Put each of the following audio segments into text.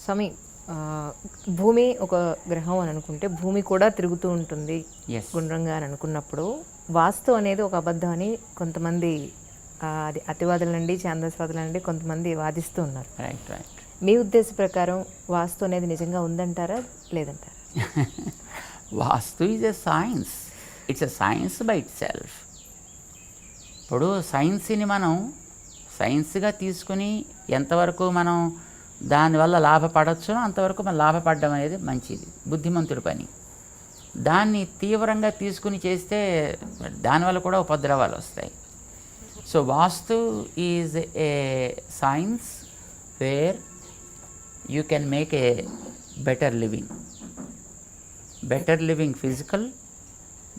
స్వామి, భూమి ఒక గ్రహం అని అనుకుంటే భూమి కూడా తిరుగుతూ ఉంటుంది ఎస్ గుండ్రంగా అని అనుకున్నప్పుడు వాస్తు అనేది ఒక అబద్ధం అని కొంతమంది అది అతివాదుల నుండి ఛాందస్వాదుల నుండి కొంతమంది వాదిస్తూ ఉన్నారు. రైట్ రైట్ మీ ఉద్దేశ ప్రకారం వాస్తు అనేది నిజంగా ఉందంటారా లేదంటారా? Vastu is a science, it's a science by itself. ఇప్పుడు సైన్స్ని మనం సైన్స్గా తీసుకుని ఎంతవరకు మనం దానివల్ల లాభపడవచ్చో అంతవరకు మనం లాభపడడం అనేది మంచిది, బుద్ధిమంతుడి పని. దాన్ని తీవ్రంగా తీసుకుని చేస్తే దానివల్ల కూడా ఉపద్రవాలు వస్తాయి. So vastu is a science where you can make a better living physical,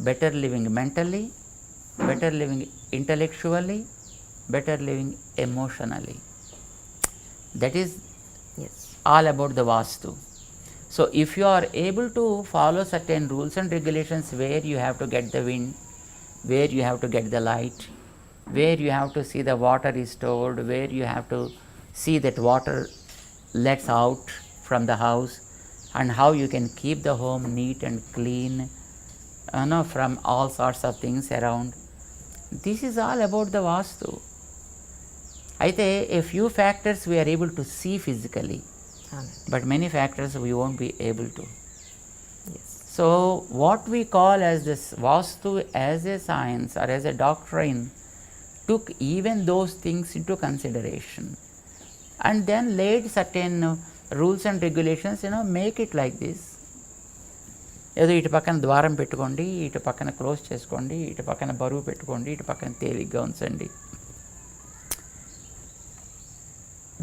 better living mentally, better living intellectually, better living emotionally. That is Yes. all about the vastu. So if you are able to follow certain rules and regulations where you have to get the wind, where you have to get the light, where you have to see the water is stored, where you have to see that water lets out from the house, and how you can keep the home neat and clean, from all sorts of things around. This is all about the vastu. అయితే a few factors we are able to see physically, but many factors we won't be able to. Yes. So what we call as this vastu as a science or as a doctrine took even those things into consideration and then laid certain rules and regulations, make it like this. ఏదో ఇటు పక్కన ద్వారం పెట్టుకోండి, ఇటు పక్కన close చేసుకోండి, ఇటు పక్కన బరువు పెట్టుకోండి, ఇటు పక్కన తేలిగ్గా ఉంచండి.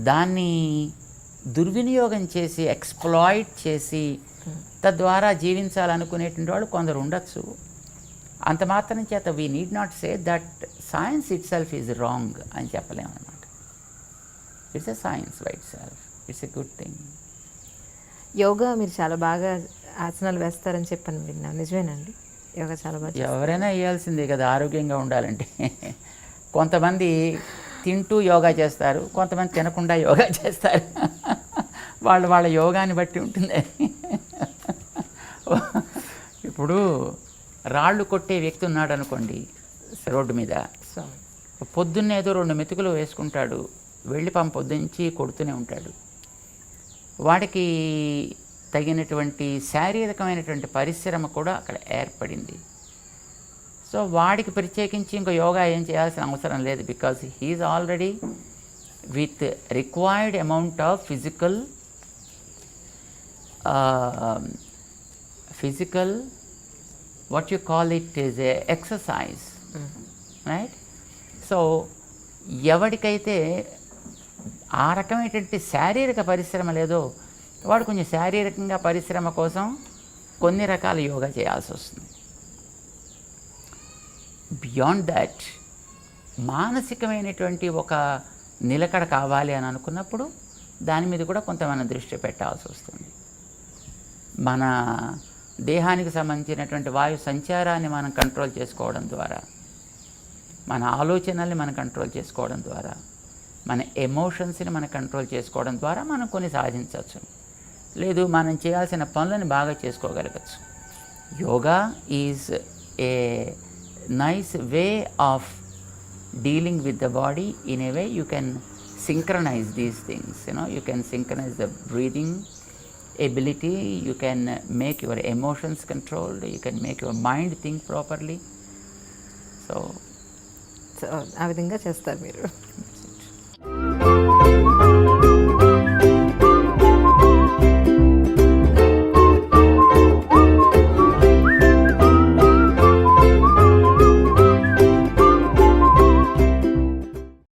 దాన్ని దుర్వినియోగం చేసి ఎక్స్ప్లాయిట్ చేసి తద్వారా జీవించాలనుకునేటువంటి వాళ్ళు కొందరు ఉండొచ్చు. అంత మాత్రం చేత we need not say that science it self is wrong అని చెప్పలేము అనమాట. It's a science by it self, it's a good thing. Yoga మీరు చాలా బాగా ఆసనాలు వేస్తారని చెప్పాను, విన్నాను. నిజమేనండి? యోగా చాలా బాగా ఎవరైనా వేయాల్సిందే కదా ఆరోగ్యంగా ఉండాలంటే. కొంతమంది తింటూ యోగా చేస్తారు, కొంతమంది తినకుండా యోగా చేస్తారు. వాళ్ళ యోగాని బట్టి ఉంటుంది. ఇప్పుడు రాళ్ళు కొట్టే వ్యక్తి ఉన్నాడు అనుకోండి రోడ్డు మీద, స్వామి. పొద్దున్నే ఏదో 2 మెతుకులు వేసుకుంటాడు, వెళ్ళి పొద్దుంచి కొడుతూనే ఉంటాడు. వాడికి తగినటువంటి శారీరకమైనటువంటి పరిశ్రమ కూడా అక్కడ ఏర్పడింది. సో వాడికి ప్రత్యేకించి ఇంకో యోగా ఏం చేయాల్సిన అవసరం లేదు, because he's already with required amount of physical what you call it is a exercise, right? So ఎవరికైతే ఆ రకమైనటువంటి శారీరక పరిశ్రమ లేదో వాడు కొంచెం శారీరకంగా పరిశ్రమ కోసం కొన్ని రకాల యోగా చేయాల్సి వస్తుంది. బియాండ్ దట్ మానసికమైనటువంటి ఒక నిలకడ కావాలి అని అనుకున్నప్పుడు దాని మీద కూడా కొంత మనం దృష్టి పెట్టాల్సి వస్తుంది. మన దేహానికి సంబంధించినటువంటి వాయు సంచారాన్ని మనం కంట్రోల్ చేసుకోవడం ద్వారా, మన ఆలోచనల్ని మనం కంట్రోల్ చేసుకోవడం ద్వారా, మన ఎమోషన్స్ని మనం కంట్రోల్ చేసుకోవడం ద్వారా మనం కొన్ని సాధించవచ్చు. లేదు మనం చేయాల్సిన పనులను బాగా చేసుకోగలగచ్చు. Yoga is a nice way of dealing with the body. In a way you can synchronize these things, you can synchronize the breathing ability, you can make your emotions controlled, you can make your mind think properly. So ఆ విధంగా చేస్తారు మీరు.